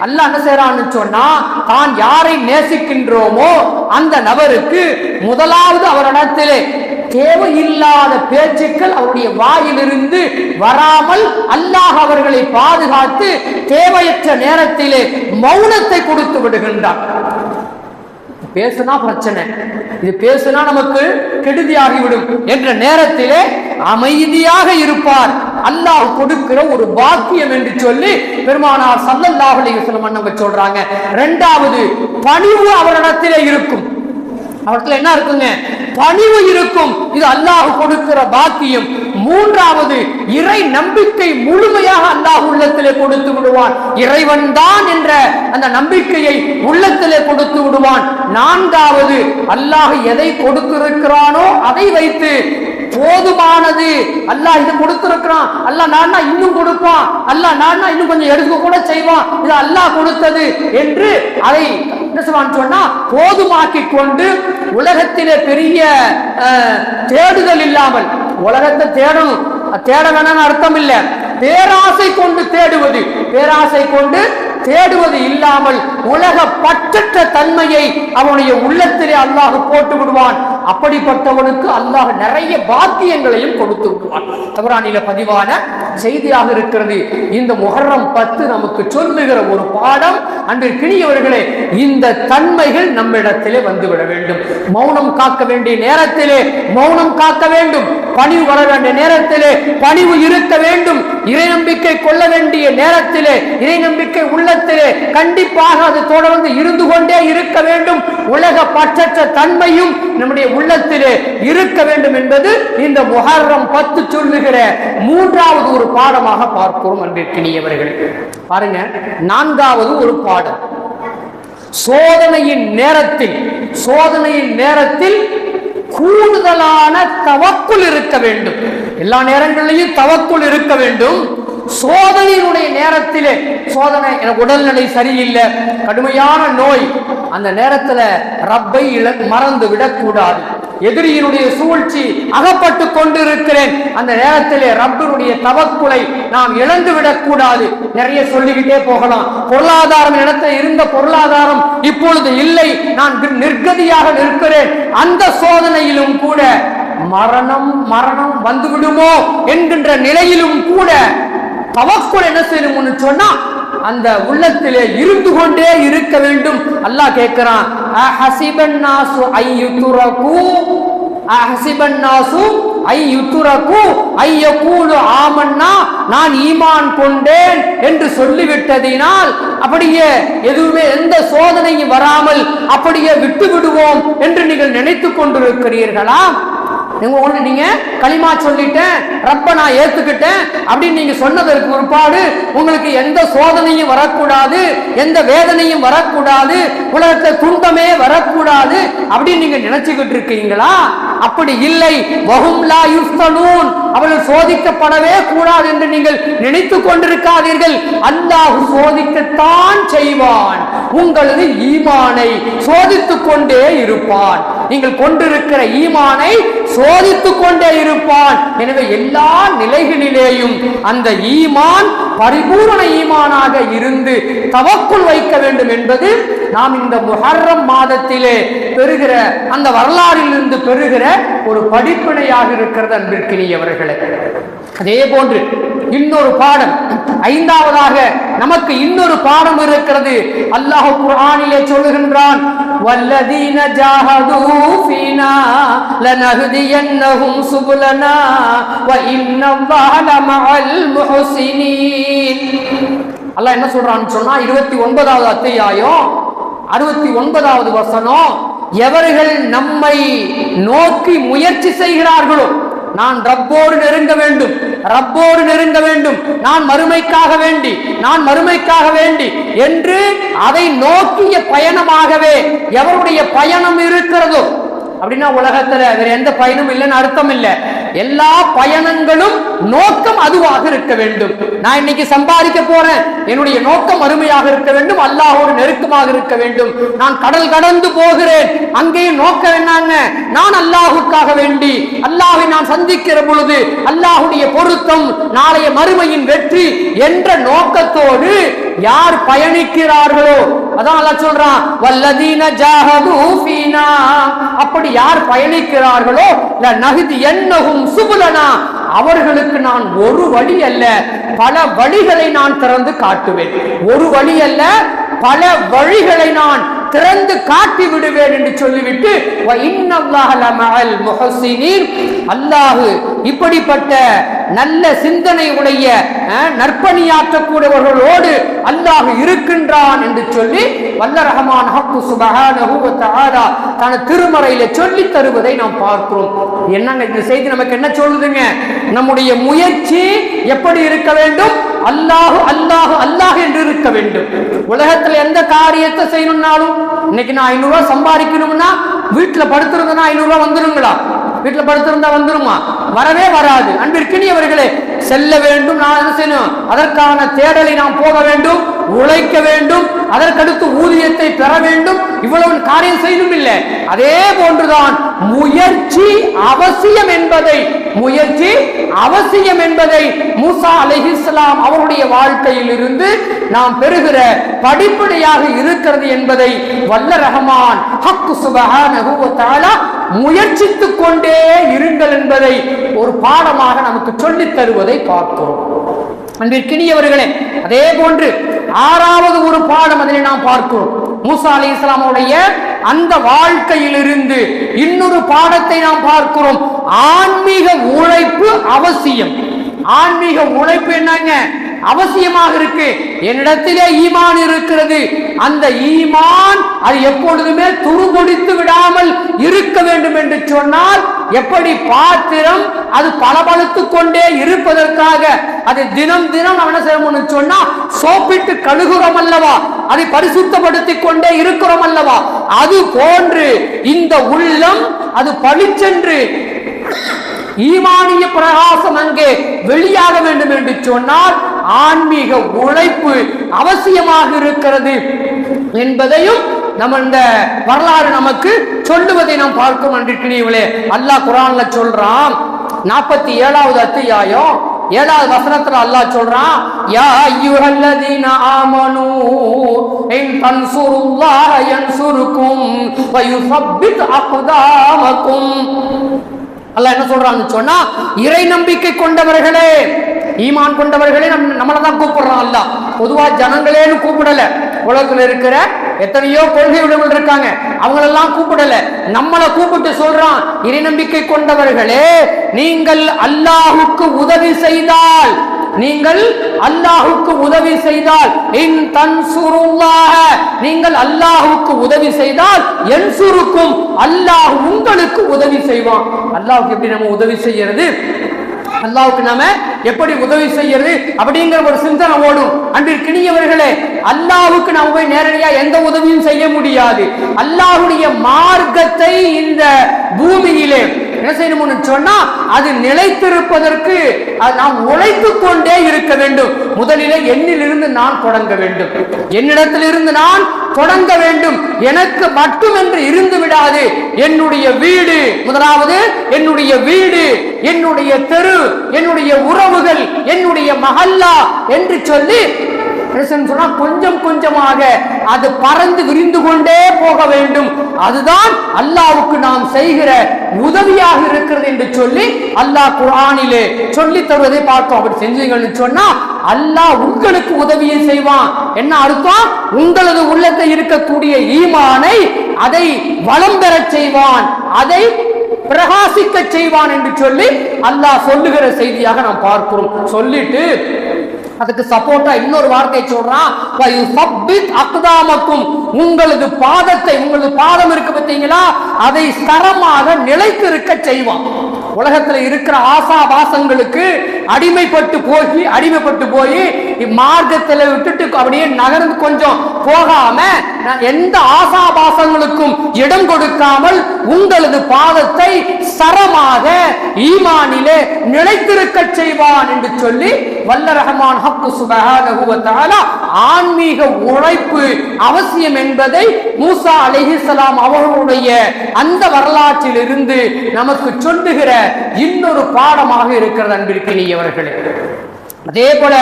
அல்லாஹ் என்ன செய்யறான்னு சொன்னா, தான் யாரை நேசிக்கின்றோமோ அந்த நபருக்கு முதலாவது அவரிடத்திலே தேவையில்லாத பேச்சுக்கள் அவருடைய வாயிலிருந்து வராமல் அல்லாஹ் அவர்களை பாதுகாத்து தேவையற்ற நேரத்திலே மௌனத்தை கொடுத்து விடுகின்றான். பேசுனா பிரச்சனை, இது பேசுனா நமக்கு கெடுதியாகிவிடும் என்ற நேரத்திலே அமைதியாக இருப்பார். அல்லாஹ் கொடுக்கிற ஒரு பாக்கியம் என்று சொல்லி பெருமானார் ஸல்லல்லாஹு அலைஹி வஸல்லம் நம்ம சொல்றாங்க. இரண்டாவது, பணிவு அவரிடத்திலே இருக்கும். அவர்களை என்ன இருக்குங்க? பணிவு இருக்கும். இது அல்லாஹ் கொடுக்கிற பாக்கியம். மூன்றாவது, இறை நம்பிக்கை முழுமையாக அல்லாஹ் உள்ளத்திலே கொடுத்து விடுவான். இறைவன் தான் என்ற அந்த நம்பிக்கையை உள்ளத்திலே கொடுத்து விடுவான். நான்காவது, அல்லாஹ் எதை கொடுத்திருக்கிறானோ அதை வைத்து போதுமானது, அல்லாஹ் இது கொடுத்திருக்கிறான், அல்லாஹ் நானா இன்னும் கொடுப்பான், அல்லாஹ் நானா இன்னும் கொஞ்சம் எடுக்க கூட செய்வான், இது அல்லாஹ் கொடுத்தது என்று அதை சொன்னா போதுமாக்கி கொண்டு உலகத்திலே பெரிய தேடுதல் இல்லாமல், உலகத்தை தேட வேணாம்னு அர்த்தம் இல்லை, பேராசை கொண்டு தேடுவது, பேராசை கொண்டு தேடுவது இல்லாமல் உலக பற்றற்ற தன்மையை அவனுடைய உள்ளத்திலே அல்லாஹ் போட்டு விடுவான். அப்படிப்பட்டவனுக்கு அல்லாஹ் நிறைய பாக்கியங்களையும் கொடுத்து விடுவான். தபரானில பதிவான செய்தியாக இருக்கிறது. இந்த முஹர்ரம் 10 நமக்கு சொல்லுகிற ஒரு பாடம். அன்பிற்கினியவர்களே, இந்த தன்மைகள் நம்மிடத்திலே வந்துவிட வேண்டும். மௌனம் காக்க வேண்டிய நேரத்திலே மௌனம் காக்க வேண்டும். பணிவு வர வேண்டிய நேரத்திலே பணிவு இருக்க வேண்டும். இறை நம்பிக்கை கொள்ள வேண்டிய நேரத்திலே இறை நம்பிக்கை உள்ளத்திலே கண்டிப்பாக அது தொடர்ந்து இருந்து கொண்டே இருக்க வேண்டும். உலக பற்றற்ற தன்மையும் நம்முடைய உள்ளத்திலே இருக்க வேண்டும் என்பது இந்த முஹர்ரம் 10 சொல்லுகிற மூன்றாவது ஒரு பாடமாக பார்க்கிறோம். அன்பிற்கினியவர்கள், பாருங்க, நான்காவது ஒரு பாடம், சோதனையின் நேரத்தில் கூடுதலான தவக்குல் இருக்க வேண்டும். எல்லா நேரங்களிலும் தவக்குல் இருக்க வேண்டும். சோதனையினுடைய நேரத்திலே, சோதனை, எனக்கு உடல்நிலை சரியில்லை, கடுமையான நோய், அந்த நேரத்தில் ரப்பை மறந்து விடக்கூடாது. எதிரியினுடைய சூழ்ச்சி அகப்பட்டு கொண்டிருக்கிறேன், அந்த நேரத்திலே ரப்பினுடைய தவக்குலை நாம் இழந்து விடக்கூடாது. நிறைய சொல்லிக்கிட்டே போகலாம். பொருளாதாரம், இடத்தில் இருந்த பொருளாதாரம் இப்பொழுது இல்லை, நான் நிர்கதியாக இருக்கிறேன். அந்த சோதனையிலும் கூட மரணம் வந்துவிடுமோ என்கின்ற நிலையிலும் கூட தவக்குல் என்ன செய்யணும்னு சொன்னா அந்த உள்ளத்திலே இருந்து கொண்டே இருக்க வேண்டும். அல்லாஹ் கேட்கிறான், அஹஸிபன் நாசு ஐயுத்ரகு ஐயகூலு ஆமன்னா, நான் ஈமான் கொண்டேன் என்று சொல்லிவிட்டதினால் அப்படியே எதுவுமே எந்த சோதனையும் வராமல் அப்படியே விட்டு விடுவோம் என்று நீங்கள் நினைத்துக் கொண்டிருக்கிறீர்களா? நீங்க களிமா சொல்லிட்டேன், ரப்ப நான் ஏத்துக்கிட்டேன் அப்படின்னு நீங்க சொன்னதற்கு ஒருபாடு உங்களுக்கு எந்த சோதனையும் வரக்கூடாது, எந்த வேதனையும் வரக்கூடாது, உலகத்துல துன்பமே வரக்கூடாது அப்படின்னு நீங்க நினைச்சுக்கிட்டு இருக்கீங்களா? அப்படி இல்லை. வஹும் லா யுஃப்தனூன், அவர்கள் சோதிக்கப்படவே கூடாது என்று நீங்கள் நினைத்துக் கொண்டிருக்காதீர்கள். அல்லாஹ் சோதிக்கத்தான் செய்வான். உங்களது ஈமானை சோதித்துக் கொண்டே இருப்பான். நீங்கள் கொண்டிருக்கிற ஈமானை சோதித்துக் கொண்டே இருப்பான். எனவே எல்லா நிலைகளிலேயும் அந்த ஈமான் பரிபூரண ஈமானாக இருந்து தவக்குல் வைக்க வேண்டும் என்பது நாம் இந்த முஹர்ரம் மாதத்திலே பெறுகிற அந்த வரலாறிலிருந்து பெறுகிற ஒரு படிப்பினையாக இருக்கிறது. அன்பிற்கினியவர்களே, அதே போன்று இன்னொரு பாடம், ஐந்தாவதாக நமக்கு இன்னொரு பாடம் இருக்கிறது. அல்லாஹ் குர்ஆனிலே சொல்லுகின்றான், வல்லதீன ஜாஹது ஃபீனா லனஹ்தியன்னஹும் சுபுலனா வ இன்னல்லாஹ லமஅல் முஹ்ஸினீன். அல்லாஹ் என்ன சொல்றான்னு சொன்னா 29வது அத்தியாயம் 69வது வசனம், எவர்கள் நம்மை நோக்கி முயற்சி செய்கிறார்களோ, நான் ரப்போடு நெருங்க வேண்டும், ரப்போடு நெருங்க வேண்டும், நான் மறுமைக்காக வேண்டி என்று அதை நோக்கிய பயணமாகவே எவருடைய பயணம் இருக்கிறதோ, அப்படின்னா உலகத்துல வேற எந்த பயணம் இல்லைன்னு அர்த்தம் இல்லை. எல்லா பயணங்களும் நோக்கம் அதுவாக இருக்க வேண்டும். நான் இன்னைக்கு சம்பாதிக்க போறேன், என்னுடைய நோக்கம் அருமையாக இருக்க வேண்டும், அல்லாஹோடு நெருக்கமாக இருக்க வேண்டும். நான் கடல் கடந்து போகிறேன், அங்கேயும் நோக்கம் என்னங்க, நான் அல்லாஹுக்காக வேண்டி அல்லாஹை நான் சந்திக்கிற பொழுது அல்லாஹுடைய பொருத்தம், நாளைய மறுமையின் வெற்றி என்ற நோக்கத்தோடு யார் பயணிக்கிறார்களோ, அதான் அல்லாஹ் சொல்றான், வல்லதீன ஜாஹது ஃபீனா, அப்படி யார் பயணிக்கிறார்களோ லநஹ்தியன்னஹும் சுபுலனா, அவர்களுக்கு நான் ஒரு வழி அல்ல பல வழிகளை நான் திறந்து காட்டுவேன். ஒரு வழி அல்ல பல வழிகளை நான் திறந்து காட்டி விடுவேன் என்று சொல்லிவிட்டு அல்லாஹ் இப்படிப்பட்ட நல்ல சிந்தனை உடைய நற்பணியாற்றக்கூடியவர்களோடு அல்லாஹ் இருக்கின்றான் என்று சொல்லி வல்ல ரஹ்மான் ஹக்கு சுப்ஹானஹு வ தஆலா தன திருமறையில சொல்லி தருவதை நாம் பார்க்கிறோம். என்னங்க இந்த செய்தி நமக்கு என்ன சொல்லுதுங்க? நம்முடைய முயற்சி எப்படி இருக்க வேண்டும்? அல்லாஹ் அல்லாஹ் அல்லாஹ் என்று இருக்க வேண்டும். உலகத்துல எந்த காரியத்தை செய்யணும்னாலும், இன்னைக்கு நான் 500 ரூபாய் சம்பாதிக்கணும்னா வீட்டுல படுத்திருந்தா 500 ரூபாய் வந்துருங்களா? வீட்டுல படுத்திருந்தா வந்துருமா? வரவே வராது. அன்பிற்கினியவர்களே, செல்ல வேண்டும், நான் என்ன செய்யணும்? அதற்கான தேடலை நாம் போக வேண்டும், உழைக்க வேண்டும், அதற்கடுத்து ஊதியத்தை பெற வேண்டும், இவ்வளவு காரியம் செய்யணும் இல்லை. அதே போன்றுதான் முயற்சி அவசியம் என்பதை மூசா அலைஹிஸ்ஸலாம் அவருடைய வாழ்க்கையில் இருந்து நாம் பெறுகிற படிப்படியாக இருக்கிறது என்பதை வல்ல ரஹ்மான் ஹக்கு சுப்ஹானஹு வ தஆலா முயற்சித்துக் கொண்டே இருங்கள் என்பதை ஒரு பாடமாக நமக்கு சொல்லித் தருவதை பார்க்கிறோம். அன்பிற்கினியவர்களே, அதே போன்று 6வது ஒரு பாடம் அதிலே நாம் பார்க்கிறோம். மூசா அலைஹிஸ்ஸலாமுடைய அந்த வாழ்க்கையிலிருந்து இன்னொரு பாடத்தை நாம் பார்க்கிறோம். ஆன்மீக உழைப்பு அவசியம். ஆன்மீக உழைப்பு என்னங்க? அவசியமாக இருக்கு. என்னிடத்திலே ஈமான் இருக்கிறது, அந்த ஈமான் அது எப்பொழுதுமே துருபொடித்து விடாமல் இருக்க வேண்டும் என்று சொன்னால், எப்படி பாத்திரம் அது பளபளத்துக் கொண்டே இருப்பதற்காக அது தினம் தினம் நம்ம என்ன செய்யணும்னு சொன்னா சோப்பிட்டு கழுகுறோம் அல்லவா, அதை பரிசுத்தப்படுத்திக் கொண்டே இருக்கிறோம் அல்லவா, அது போன்று இந்த உள்ளம் அது பளிச்சென்று ஈமானிய பிரகாசம் அங்கே வெளியாக வேண்டும் என்று சொன்னால் ஆன்மீக உழைப்பு அவசியமாக இருக்கிறது என்பதையும் நம்ம இந்த வரலாறு நமக்கு சொல்லுவதை நாம் பார்க்கும். அன்றிருக்கிறீர்களே, அல்லாஹ் குர்ஆன்ல சொல்றான், 47வது அத்தியாயம் 7வது வசனத்துல அல்லாஹ் சொல்றான், யா அய்யுஹல்லதீன ஆமனூ இன் தன்சுருல்லாஹ யன்சுருக்கும் வ யுஸப்பித் அக்தாமக்கும். அல்லாஹ் என்ன சொல்றான்னு சொன்னா, இறை நம்பிக்கை கொண்டவர்களே, ஈமான் கொண்டவர்களே நம்மளை தான் கூப்பிடுறான் அல்லாஹ். பொதுவா ஜனங்களேன்னு கூப்பிடல. உலகத்துல இருக்கிற எத்தனையோ கொள்கை உடையவர்கள் இருக்காங்க, அவங்களெல்லாம் கூப்பிடல, நம்மளை கூப்பிட்டு சொல்றான், இறை நம்பிக்கை கொண்டவர்களே, நீங்கள் அல்லாஹுக்கு உதவி செய்தால், இன் தன்சுருல்லாஹ, நீங்கள் அல்லாஹுக்கு உதவி செய்தால், யன்சுருக்கும், அல்லாஹ் உங்களுக்கு உதவி செய்வான். அல்லாஹுக்கு எப்படி நம்ம உதவி செய்யறது, அல்லாஹ்வுக்கு நாம எப்படி உதவி செய்யறது அப்படிங்கிற ஒரு சிந்தனை ஓடும். அன்பிற்கினியவர்களே, அல்லாஹ்வுக்கு நாம போய் நேரடியா எந்த உதவியும் செய்ய முடியாது. அல்லாஹ்வுடைய மார்க்கத்தை இந்த பூமியிலே என்ன செய்யணும்னு சொன்னா அது நிலைத்திருப்பதற்கு நாம் உழைத்துக் கொண்டே இருக்க வேண்டும். முதலிலே என்னிலிருந்து நான் தொடங்க வேண்டும், என்னிடத்திலிருந்து நான் தொடங்க வேண்டும். எனக்கு மட்டுமென்று இருந்து விடாது. என்னுடைய வீடு முதலாவது, என்னுடைய வீடு, என்னுடைய தெரு, என்னுடைய உறவுகள், என்னுடைய மஹல்லா என்று சொல்லி சொன்னா கொஞ்சம் கொஞ்சமாக அது பறந்து விரிந்து கொண்டே போக வேண்டும். அதுதான் அல்லாஹ்வுக்கு நாம் செய்கிற உதவியாக இருக்கிறது என்று சொல்லி அல்லாஹ் குர்ஆனிலே சொல்லி தருவதை பார்க்கிறோம். அப்படி செஞ்சீங்கன்னு சொன்னா அல்லாஹ் உங்களுக்கு உதவியை செய்வான். என்ன அர்த்தம்? உங்களது உள்ளத்தை இருக்கக்கூடிய ஈமானை அதை வளம் பெறச் செய்வான், அதை பிரகாசிக்க செய்வான் என்று சொல்லி அல்லாஹ் சொல்லுகிற செய்தியாக நாம் பார்க்கிறோம். சொல்லிட்டு அதுக்கு சப்போர்ட்டா இன்னொரு வார்த்தை சொல்றான், உங்களது பாதத்தை, உங்களது பாதம் இருக்கு பார்த்தீங்களா, அதை ஸ்திரமாக நிலைத்திருக்க செய்வான். உலகத்துல இருக்கிற ஆசாபாசங்களுக்கு அடிமைப்பட்டு போய் மார்க்கத்தில் விட்டுட்டு அப்படியே நகர்ந்து கொஞ்சம் போகாம எந்த ஆசாபாசங்களுக்கும் இடம் கொடுக்காமல் உங்களது பாதத்தை சரமாக ஈமானிலே நிலைத்திருக்க செய்வான் என்று சொல்லி வல்ல ரஹ்மான் ஹக்கு சுப்ஹானஹு வ தஆலா ஆன்மீக உழைப்பு அவசியம் என்பதை மூசா அலைஹிஸ்ஸலாம் அவர்களுடைய அந்த வரலாற்றில் இருந்து நமக்கு சொல்லுகிற இன்னொரு பாடமாக இருக்கிறது அன்பிற்கினியவர்களே. அதே போல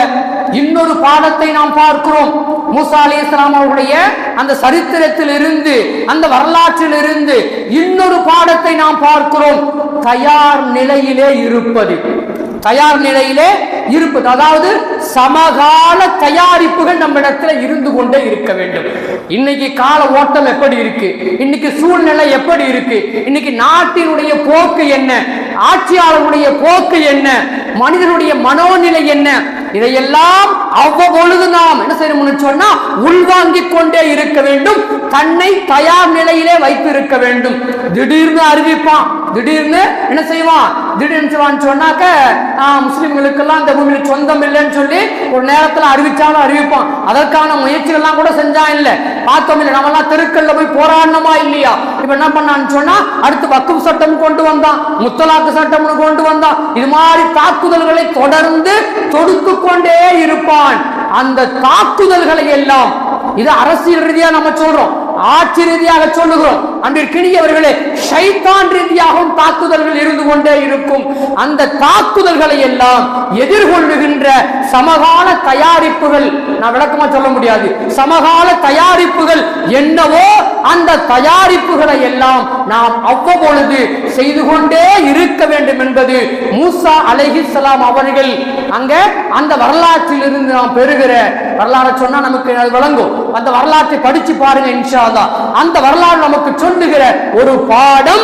இன்னொரு பாடத்தை நாம் பார்க்கிறோம். மூசா அலைஹிஸ்ஸலாம் அவருடைய அந்த சரித்திரத்தில் இருந்து, அந்த வரலாற்றில் இருந்து இன்னொரு பாடத்தை நாம் பார்க்கிறோம். தயார் நிலையிலே இருப்பது, தயார் நிலையிலே இருப்பது, அதாவது சமகால தயாரிப்புகள் நம்ம இடத்துல இருந்து கொண்டே இருக்க வேண்டும். இன்னைக்கு கால ஓட்டம் எப்படி இருக்கு, இன்னைக்கு சூழ்நிலை எப்படி இருக்கு, இன்னைக்கு நாட்டினுடைய போக்கு என்ன, ஆட்சியாளருடைய போக்கு என்ன, மனிதனுடைய மனோநிலை என்ன, இதையெல்லாம் அவ்வப்பொழுது நாம் என்ன செய்யணும்னு சொன்னா உள்வாங்கிக் கொண்டே இருக்க வேண்டும். தன்னை தயார் நிலையிலே வைத்து இருக்க வேண்டும். திடீர்னு அறிவிப்பான், திடீர்னு என்ன செய்வான், திடீர்னு சொன்னாக்க முஸ்லிம்களுக்கெல்லாம் இந்த பூமியில் சொந்தம் இல்லைன்னு சொல்லி ஒரு நேரத்தில் அறிவிச்சாலும் அறிவிப்பான். அதற்கான முயற்சிகள்லாம் கூட செஞ்சான் இல்லை, பார்த்தோம் இல்லை, நம்மெல்லாம் தெருக்கல்ல போய் போராடணுமா இல்லையா. இப்ப என்ன பண்ணான்னு சொன்னா அடுத்து வக்ஃப் சட்டம் கொண்டு வந்தான், முத்தலாக்கு சட்டம் கொண்டு வந்தான். இது மாதிரி தாக்குதல்களை தொடர்ந்து தொடுத்து கொண்டே இருப்பான். அந்த தாக்குதல்களை எல்லாம் இது அரசியல் ரீதியா நம்ம சொல்றோம், ஆட்சி ரீதியாக சொல்லுகிறோம். அன்பிற்கினியவர்களே, ஷைத்தான் ரீதியாகவும் தாக்குதல்கள் இருந்து கொண்டே இருக்கும். அந்த தாக்குதல்களை எல்லாம் எதிர்கொள்ளுகின்ற சமகால தயாரிப்புகள் நான் விளக்கமா சொல்ல முடியாது, சமகால தயாரிப்புகள் என்னவோ அந்த தயாரிப்புகளை எல்லாம் நாம் அவ்வப்பொழுது செய்து கொண்டே இருக்க வேண்டும் என்பது மூசா அலைஹிஸ்ஸலாம் அவர்கள் அங்க அந்த வரலாற்றில் இருந்து நாம் பெறுகிற வரலாறு சொன்னா நமக்கு விளங்கும். அந்த வரலாற்றை படிச்சு பாருங்க இன்ஷா அல்லாஹ். அந்த வரலாறு நமக்கு சொல்லுகிற ஒரு பாடம்,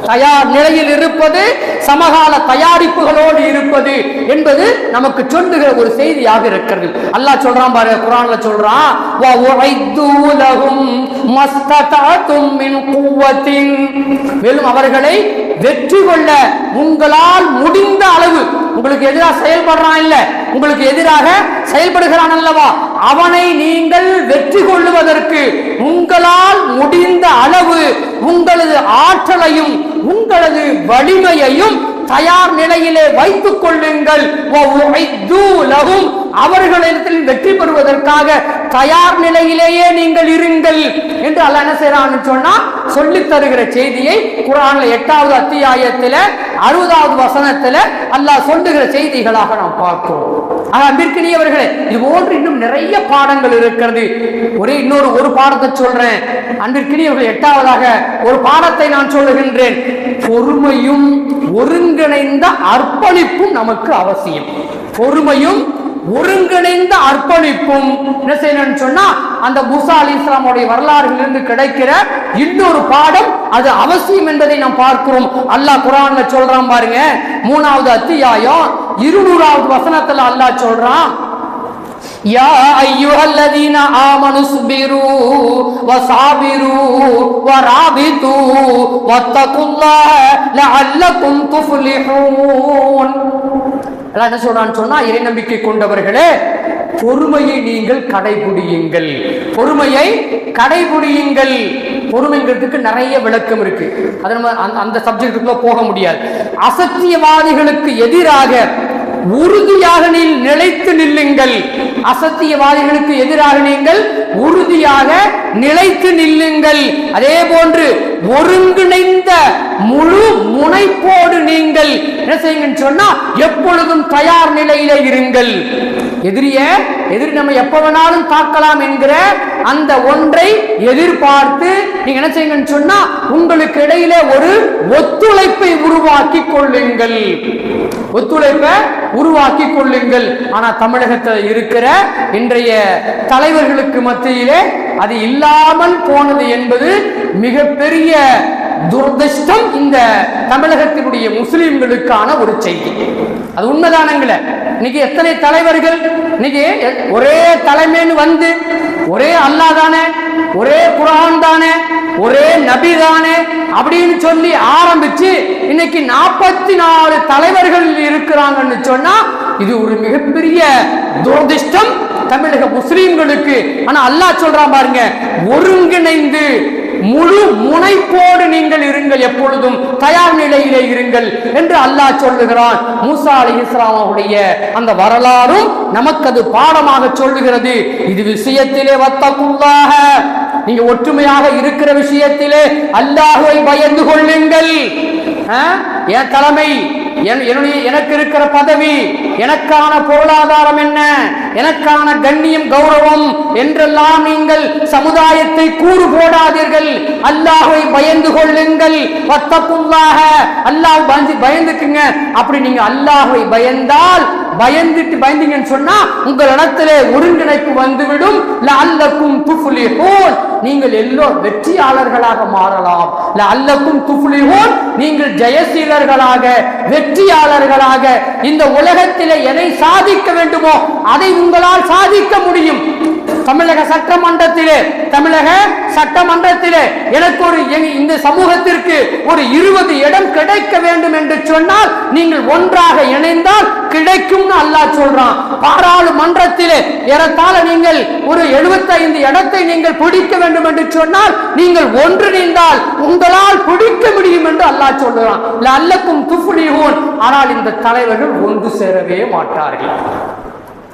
தயார் நிலையில் இருப்பது, சமகால தயாரிப்புகளோடு இருப்பது என்பது நமக்கு சொல்லுகிற ஒரு செய்தியாக இருக்கிறது. அல்லாஹ் சொல்றான் பாருங்க, குர்ஆன்ல சொல்றான், வ உஐது லஹும் மஸ்ததஅதும் மின் குவத்தின், மேலும் அவர்களை வெற்றி கொள்ள உங்களால் முடிந்த அளவு, உங்களுக்கு எதிராக செயல்படுறான் இல்ல, உங்களுக்கு எதிராக செயல்படுகிறான் அல்லவா, அவனை நீங்கள் வெற்றி கொள்ளுவதற்கு உங்களால் முடிந்த அளவு உங்களது ஆற்றலையும் உங்களது வலிமையையும் தயார் நிலையிலே வைத்துக் கொள்ளுங்கள். அவர்களிடத்தில் வெற்றி பெறுவதற்காக தயார் நிலையிலேயே நீங்கள் இருங்கள் என்று அல்லாஹ் என்ன செய்யறான்னு சொன்னா சொல்லித் தருகிற செய்தியை குர்ஆன்ல 8வது அத்தியாயத்துல 60வது வசனத்துல அல்லாஹ் சொல்லுகிற செய்திகளாக நாம் பார்க்கிறோம். அன்பிற்கினியவர்களே, இது போன்று இன்னும் நிறைய பாடங்கள் இருக்கிறது. ஒரு பாடத்தை சொல்றேன் அன்பிற்கினியவர்களே. 8வதாக ஒரு பாடத்தை நான் சொல்லுகின்றேன். பொறுமையும் ஒருங்கிணைந்த அர்ப்பணிப்பும் நமக்கு அவசியம். பொறுமையும் ஒருங்கிணைந்த அர்ப்பணிப்பும் என்ன செய்யணும்னு சொன்னா அந்த மூசா அலைஹிஸ்ஸலாமுடைய வரலாற்றிலிருந்து கிடைக்கிற இன்னொரு பாடம், அது அவசியம் என்பதை நாம் பார்க்கிறோம். அல்லாஹ் குர்ஆன்ல சொல்றான் பாருங்க, 3வது அத்தியாயம் 200வது வசனத்துல அல்லாஹ் சொல்றான், யா அய்யுஹல்லதீன ஆமனு ஸ்பிரு வஸாபிரு வராபிது வத்தகுல்லாஹ லஅல்லகும் துஃப்லிஹூன். அல்லாஹ் என்ன சொல்றான்னு சொன்னா, இறை நம்பிக்கை கொண்டவர்களே, பொறுமையை நீங்கள் கடைபிடியுங்கள், பொறுமையை கடைபிடியுங்கள். பொறுமைங்கிறதுக்கு நிறைய விளக்கம் இருக்கு, அது நம்ம அந்த சப்ஜெக்டுக்குள்ள போக முடியாது. அசத்தியவாதிகளுக்கு எதிராக உறுதியாக நிலைத்து நில்லுங்கள். அசத்தியவாதிகளுக்கு எதிராக நீங்கள் உறுதியாக நிலைத்து நில்லுங்கள். அதே போன்று ஒருங்கிணைந்த முழு முனைப்போடு நீங்கள் என்ன செய்யுங்கன்னு சொன்னா எப்பொழுதும் தயார் நிலையிலே இருங்கள். எதிரி நம்ம எப்ப வேணாலும் தாக்கலாம் என்கிற அந்த ஒன்றை எதிர்பார்த்து நீங்க என்ன செய்யுங்கன்னு சொன்னா உங்களுக்கு இடையிலே ஒரு ஒத்துழைப்பை உருவாக்கி கொள்ளுங்கள், ஒத்துழைப்பை உருவாக்கி கொள்ளுங்கள். ஆனா தமிழகத்தில் இருக்கிற இன்றைய தலைவர்களுக்கு மத்தியிலே அது இல்லாமல் போனது என்பது மிகப்பெரிய துரதிர்ஷ்டம் இந்த தமிழகத்தினுடைய முஸ்லிம்களுக்கான ஒரு செய்தி. அது உண்மைதானங்கள. இன்னைக்கு எத்தனை தலைவர்கள் இன்னைக்கு ஒரே தலைமைன்னு வந்து ஒரே அல்லாஹ் தானே, ஒரே குர்ஆன் தானே, ஒரே நபி தானே அப்படின்னு சொல்லி ஆரம்பிச்சு இன்னைக்கு 44 தலைவர்கள் இருக்கிறாங்கன்னு சொன்னா இது ஒரு மிகப்பெரிய துரதிர்ஷ்டம் தமிழக முஸ்லிம்களுக்கு. ஆனா அல்லாஹ் சொல்றான் பாருங்க, ஒருங்கிணைந்து முழு முனைப்போடு நீங்கள் இருங்கள், எப்பொழுதும் தயார் நிலையிலே இருங்கள் என்று அல்லாஹ் சொல்லுகிறான். மூசா அலைஹிஸ்ஸலாம் அவருடைய அந்த வரலாறும் நமக்கு அது பாடமாக சொல்லுகிறது. இது விஷயத்திலே வத்தகுல்லாஹ, நீங்க ஒற்றுமையாக இருக்கிற விஷயத்திலே அல்லாஹ்வை பயந்து கொள்ளுங்கள். என் தலைமை, எனக்கு இருக்கிற பதவி, எனக்கான பொருளாதாரம் என்ன, எனக்கான கண்ணியம் கௌரவம் என்றெல்லாம் நீங்கள் சமுதாயத்தை கூறு போடாதீர்கள். அல்லாஹ்வை பயந்து கொள்ளுங்கள். வத்தகுல்லாஹ, அல்லாஹ் பயந்துக்குங்க. அப்படி நீங்க அல்லாஹ்வை பயந்தீங்கன்னு சொன்னா உங்களிடத்திலே ஒருங்கிணைப்பு வந்துவிடும். லஅல்லக்கும் துஃப்லிஹூன், நீங்கள் எல்லோரும் வெற்றியாளர்களாக மாறலாம். லஅல்லக்கும் துஃப்லிஹூன், நீங்கள் ஜெயசீலர்களாக வெற்றியாளர்களாக இந்த உலகத்திலே எதை சாதிக்க வேண்டுமோ அதை உங்களால் சாதிக்க முடியும். தமிழக சட்டமன்றத்திலே எனக்கு ஒரு இந்த சமூகத்திற்கு ஒரு 20 இடம் கிடைக்க வேண்டும் என்று சொன்னால் நீங்கள் ஒன்றாக இணைந்தால் கிடைக்கும்னு அல்லாஹ் சொல்றான். பாராளுமன்றத்திலே ஏறத்தாழ நீங்கள் ஒரு 75 இடத்தை நீங்கள் பிடிக்க வேண்டும் என்று சொன்னால் நீங்கள் ஒன்றிணைந்தால் உங்களால் பிடிக்க முடியும் என்று அல்லாஹ் சொல்றான். லஅல்லக்கும் துஃப்லிஹூன். ஆனால் இந்த தலைவர்கள் ஒன்று சேரவே மாட்டார்கள்.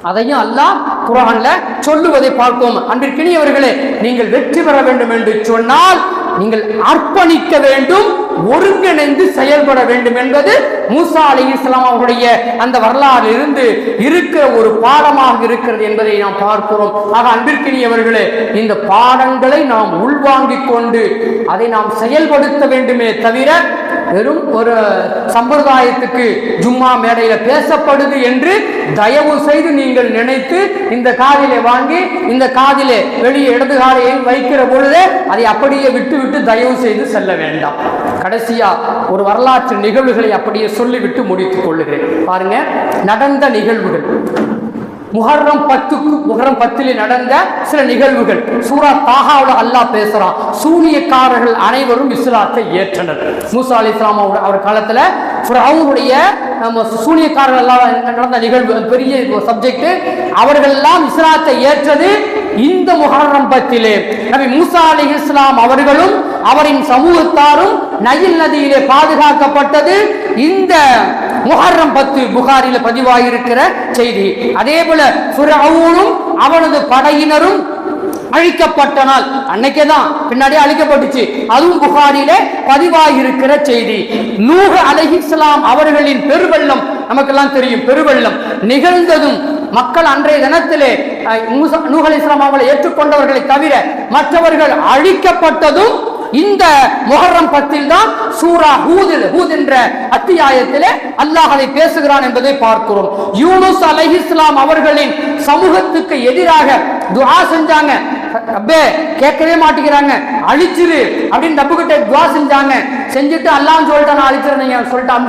அதையும் அல்லாஹ் குர்ஆன்ல சொல்லுவதை பார்ப்போம். அன்பிற்கினியவர்களே, நீங்கள் வெற்றி பெற வேண்டும் என்று சொன்னால் நீங்கள் அர்ப்பணிக்க வேண்டும், ஒருங்கிணைந்து செயல்பட வேண்டும் என்பது மூசா அலைஹிஸ்ஸலாம் அவருடைய அந்த வரலாறு இருந்து இருக்கிற ஒரு பாடமாக இருக்கிறது என்பதை நாம் பார்க்கிறோம். ஆக அன்பிற்கினியவர்களே, இந்த பாடங்களை நாம் உள்வாங்கிக் கொண்டு அதை நாம் செயல்படுத்த வேண்டுமே தவிர வெறும் ஒரு சம்பிரதாயத்துக்கு ஜும்மா மேடையில பேசப்படுது என்று தயவு செய்து நீங்கள் நினைத்து இந்த காதிலே வாங்கி இந்த காதிலே வெளியே இடது காலையை வைக்கிற பொழுதே அதை அப்படியே விட்டு தயவு செய்து செல்ல வேண்டாம். கடைசியா ஒரு வரலாற்று நிகழ்வுகளை அப்படியே சொல்லிவிட்டு முடித்துக் கொள்ளுகிறேன். பாருங்க, நடந்த நிகழ்வுகள் முஹர்ரம் 10 நடந்த சில நிகழ்வுகள். சூரா தாஹாவுல அல்லாஹ் பேசுறான். சூனியக்காரர்கள் அனைவரும் இஸ்லாத்தை ஏற்றனர். மூசா அலைஹிஸ்ஸலாம் அவர் காலத்துல ஃபிரௌனுடைய சூனியக்காரர்கள் எல்லாம் நடந்த நிகழ்வு பெரிய சப்ஜெக்ட். அவர்கள் எல்லாம் இஸ்லாத்தை ஏற்றது இந்த முஹர்ரம் 10. நபி மூசா அலைஹிஸ்ஸலாம் அவர்களும் அவரின் சமூகத்தாரும் நைல் நதியிலே பாதுகாக்கப்பட்டது இந்த முஹர்ரம் 10 புகாரில பதிவாயிருக்கிற செய்தி. அதே போல ஃபிரௌனும் அவனது படையினரும் அழிக்கப்பட்ட நாள் அன்னைக்கே தான், பின்னாடி அழிக்கப்பட்டுச்சு. அதுவும் புகாரிலே பதிவாயிருக்கிற செய்தி. நூஹ் அலைஹிஸ்ஸலாம் அவர்களின் பெருவெள்ளம் நமக்கெல்லாம் தெரியும். பெருவெள்ளம் நிகழ்ந்ததும் மக்கள் அன்றைய தினத்திலே நூஹ் அலைஹிஸ்ஸலாம் அவர்களை ஏற்றுக்கொண்டவர்களை தவிர மற்றவர்கள் அழிக்கப்பட்டதும் இந்த முஹர்ரம் 10 தான். சூரா ஹூத் என்ற அத்தியாயத்திலே அல்லாஹ் அதை பேசுகிறான் என்பதை பார்க்கிறோம். யூனுஸ் அலைஹிஸ்ஸலாம் அவர்களின் சமூகத்துக்கு எதிராக துஆ செஞ்சாங்க. ரப்பே கேட்கவே மாட்டேங்கிறாங்க, அழிச்சிரு அப்படின்னு ரப்பு கிட்ட துஆ செஞ்சாங்க. செஞ்சுட்டு அல்லாஹ் சொல்லிட்டான், அழிச்சிருந்தீங்க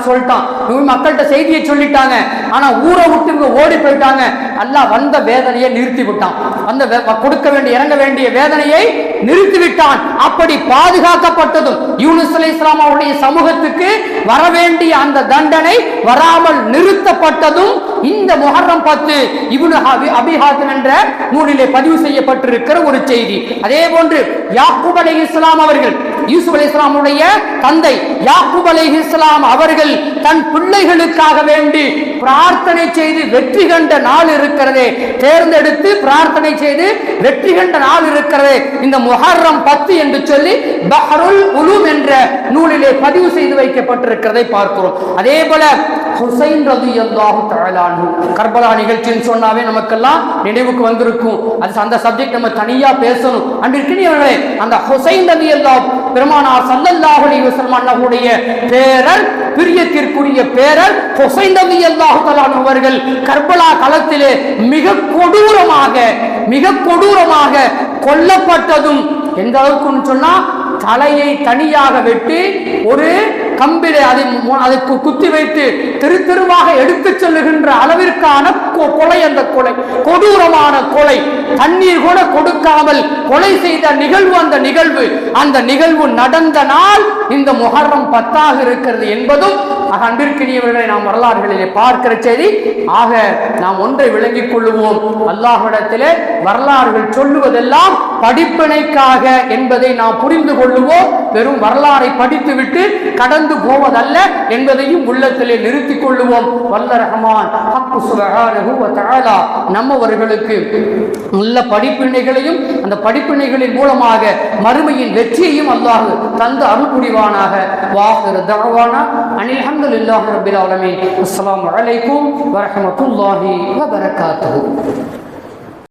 சொல்லிட்டான். மக்கள்கிட்ட செய்தியை சொல்லிட்டாங்க. ஆனா ஊரை விட்டு ஓடி போயிட்டாங்க. அல்லாஹ் வந்த வேதனையை நிறுத்தி விட்டான். அந்த கொடுக்க வேண்டிய இறங்க வேண்டிய வேதனையை நிறுத்தி விட்டான். அப்படி பாதுகாக்கப்பட்டதும் யூனுஸ் அலைஹிஸ்ஸலாம் அவருடைய சமூகத்துக்கு வர வேண்டிய அந்த தண்டனை வராமல் நிறுத்தப்பட்டதும் இந்த முஹர்ரம் 10 இப்னு அபி ஹாத்திம் என்ற நூலிலே பதிவு செய்யப்பட்டிருக்கிற ஒரு செய்தி. அதே போன்று யாக்கூப் அலைஹிஸ்ஸலாம் அவர்கள், யூசுப் அலைஹிஸ்ஸலாமுடைய தந்தை யாக்கூப் அலைஹிஸ்ஸலாம் அவர்கள் தன் பிள்ளைகளுக்காக வேண்டி பிரார்த்தனை செய்து வெற்றி கண்ட நாள் இருக்கிறதே, தேர்ந்தெடுத்து பிரார்த்தனை செய்து வெற்றி கண்ட நாள் இருக்கிறதே இந்த முஹர்ரம் 10 என்று சொல்லி பஹ்ருல் உலூம் என்ற நூலிலே பதிவு செய்து வைக்கப்பட்டிருக்கிறதை பார்க்கிறோம். அதே போல ஹுசைன் ரலியல்லாஹு தஆலா அன்ஹு, கர்பலா நிகழ்ச்சின்னு சொன்னாவே நமக்கெல்லாம் நினைவுக்கு வந்திருக்கும். அது அந்த சப்ஜெக்ட் நம்ம தனியா பேசணும். அன்பிற்கினியவர்களே, அந்த ஹுசைன் ரலியல்லாஹு பெருமானார் ஸல்லல்லாஹு அலைஹி வஸல்லம் அன்னஹுடைய பேரர், பிரியத்திற்குரிய பேரர் ஹுசைன் ரலியல்லாஹு தஆலா அன்ஹு அவர்கள் கர்பலா களத்திலே மிக கொடூரமாக கொல்லப்பட்டதும் எந்த அளவுக்கு சொன்னா தலையை தனியாக வெட்டி ஒரு கம்பிலே அதை குத்தி வைத்து தெரு தெருவாக எடுத்துச் செல்லுகின்ற அளவிற்கான கொலை. அந்த கொலை கொடூரமான கொலை. தண்ணீர் கூட கொடுக்காமல் கொலை செய்த நிகழ்வு. அந்த நிகழ்வு நடந்த நாள் இந்த முஹர்ரம் 10 இருக்கிறது என்பதும் அன்பிற்கினியவர்களை நாம் வரலாறுகளிலே பார்க்கிற செய்தி. ஆக நாம் ஒன்றை விளங்கிக் கொள்ளுவோம், அல்லாஹ்விடத்திலே வரலாறுகள் சொல்லுவதெல்லாம் படிப்பினைக்காக என்பதை நாம் புரிந்து கொள்ளுவோம். வெறும் வரலாறை படித்துவிட்டு கடந்து போவதல்ல என்பதையும் உள்ளத்திலே நிறுத்திக் கொள்ளுவோம். வல்ல ரஹ்மான் ஹக்கு சுப்ஹானஹு வ தஆலா நம்மவர்களுக்கு நல்ல படிப்பினைகளையும் அந்த படிப்பினைகளின் மூலமாக மறுமையின் வெற்றியையும் அல்லாஹ் தந்து அருள் புரிவானாக. வாஹிரு தஅவானா அனில் ஹம்துலில்லாஹி ரப்பில் ஆலமீன். அஸ்ஸலாமு அலைக்கும் வ ரஹ்மத்துல்லாஹி வ பரகாத்துஹு.